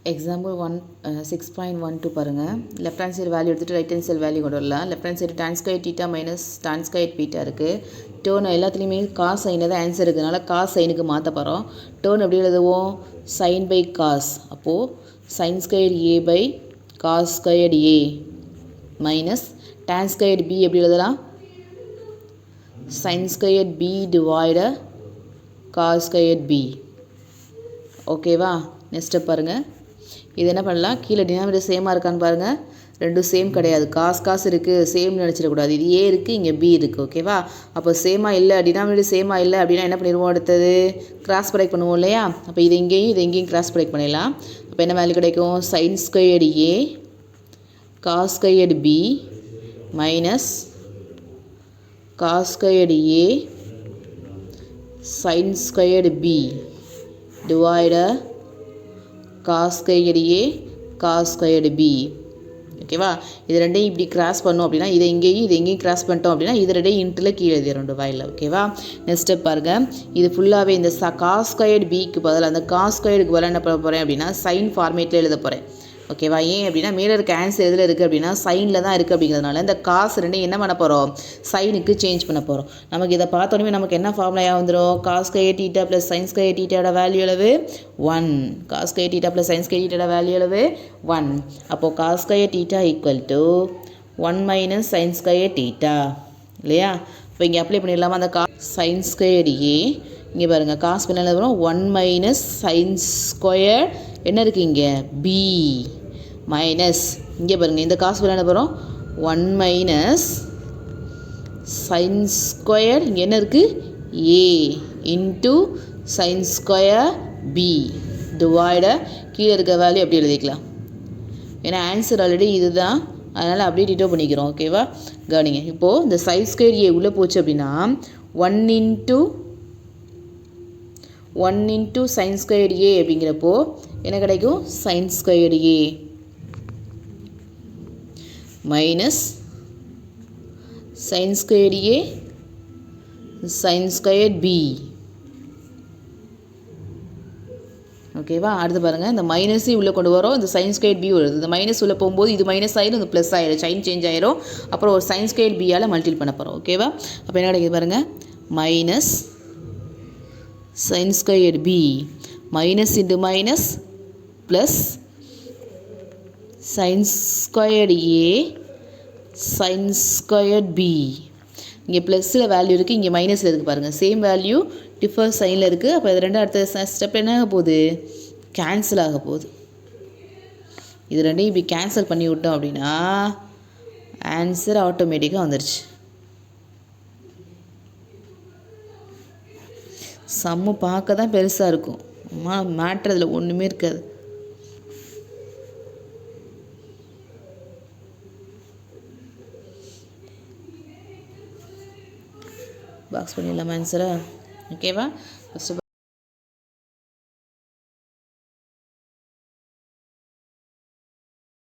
Example 6.12 பாருங்கள். Left hand side value எடுத்துகிட்டு right hand side value கொண்டு வரலாம். Left hand side tan square theta minus tan square beta இருக்குது. Turn எல்லாத்துலேயுமே cos சைனை தான் ஆன்சர் இருக்குதுனால காஸ் சைனுக்கு மாற்ற போகிறோம். டேர்ன் எப்படி எழுதுவோம்? Sine by cos. அப்போது sine square A by cos square A minus tan square B எப்படி எழுதலாம்? Sine square B divide cos square B. ஓகேவா? நெக்ஸ்ட் பாருங்கள். இது என்ன பண்ணலாம்? கீழே டினாமினேட்டர் சேமாக இருக்கான்னு பாருங்கள். ரெண்டும் சேம் கிடையாது. காசு இருக்குது, சேம்னு நினச்சிடக்கூடாது. இது ஏ இருக்குது, இங்கே பி இருக்குது. ஓகேவா? அப்போ சேமாக இல்லை, டினாமினேட்டர் சேமாக இல்லை அப்படின்னா என்ன பண்ணிடுவோம்? அடுத்தது கிராஸ் ப்ராடக்ட் பண்ணுவோம் இல்லையா? அப்போ இது எங்கேயும் கிராஸ் ப்ராடக்ட் பண்ணிடலாம். அப்போ என்ன வேல்யூ கிடைக்கும்? Sine squared A cos squared B minus cos squared A sine squared B divided cos squared A cos squared B. ஓகேவா? இது ரெண்டையும் இப்படி கிராஸ் பண்ணோம் அப்படின்னா இதை எங்கேயும் கிராஸ் பண்ணிட்டோம் அப்படின்னா இது ரெண்டையும் இன்ட்டில் கீழே எழுதி ரெண்டு வாயில். ஓகேவா? நெக்ஸ்ட் ஸ்டெப் பாருங்கள். இது ஃபுல்லாகவே இந்த காஸ் ஸ்கொயர்டு பிக்கு பதில் அந்த காஸ் ஸ்கொயர்டுக்கு பதிலாக என்ன பண்ண போகிறேன் அப்படின்னா சைன் ஃபார்மேட்டில் எழுத போகிறேன். ஓகேவா? ஏன் அப்படின்னா மேலே இருக்க ஆன்சர் எதில் இருக்குது அப்படின்னா சைனில் தான் இருக்குது அப்படிங்கிறதுனால இந்த காசு ரெண்டையும் என்ன பண்ண போகிறோம்? சைனுக்கு சேஞ்ச் பண்ண போகிறோம். நமக்கு இதை பார்த்தோன்னே நமக்கு என்ன ஃபார்முலாயாக வந்துடும்? Cos square theta plus sine square தீட்டாவோட வேல்யூ அளவு 1. Cos square theta plus sine square தீட்டாவோட வேல்யூ அளவு 1. அப்போது cos square theta equal to 1 minus sine square theta இல்லையா? இப்போ இங்கே அப்ளை பண்ணிடலாமா? அந்த சைன் ஸ்கொயர் ஏ இங்கே பாருங்கள். காசு பண்ண வரும் 1 மைனஸ் சைன் ஸ்கொயர் என்ன இருக்குது இங்கே? பி மைனஸ் இங்கே பாருங்கள். இந்த காசு என்ன போகிறோம்? 1 மைனஸ் சைன் ஸ்கொயர் இங்கே என்ன இருக்குது? A into sine square B divided கீழே இருக்க வேல்யூ எப்படி எழுதிக்கலாம்? ஏன்னா ஆன்சர் ஆல்ரெடி இது தான், அதனால் அப்படியே டிட்டோ பண்ணிக்கிறோம். ஓகேவா? கவனிங்க. இப்போது இந்த சைன் ஸ்கொயர் ஏ உள்ளே போச்சு அப்படின்னா 1 இன்ட்டு சைன் ஸ்கொயர் ஏ அப்படிங்கிறப்போ என்ன கிடைக்கும்? Sign square A minus sine square A sign square B. ஓகேவா? அடுத்து பாருங்கள். இந்த மைனஸையும் உள்ளே கொண்டு வரோம். இந்த சைன் ஸ்கொயர் பி வருது. இந்த மைனஸ் உள்ளே போகும்போது இது மைனஸ் ஆயிடும், இந்த ப்ளஸ் ஆயிடும், சைன் சேஞ்ச் ஆயிரும். அப்புறம் ஒரு சைன் ஸ்கொயர் பியால் மல்டிபிள் பண்ண போகிறோம். ஓகேவா? அப்போ என்ன கிடைக்குது பாருங்கள்? Minus sine square B minus into minus plus sine squared A sine squared B. இங்கே ப்ளஸில் வேல்யூ இருக்குது, இங்கே மைனஸில் இருக்குது பாருங்கள். சேம் வேல்யூ டிஃபர் சைனில் இருக்குது. அப்போ இது ரெண்டு அடுத்த ஸ்டெப் என்ன ஆக போகுது? கேன்சல் ஆக போகுது. இது ரெண்டையும் இப்படி கேன்சல் பண்ணி விட்டோம் அப்படின்னா ஆன்சர் ஆட்டோமேட்டிக்காக வந்துருச்சு. சம்மு பார்க்க தான் பெருசாக இருக்கும், மேட்ரு அதில் ஒன்றுமே இருக்காது. பாக்ஸ் பண்ணிடலாமா ஆன்சரை? ஓகேவா? ஃபஸ்ட்டு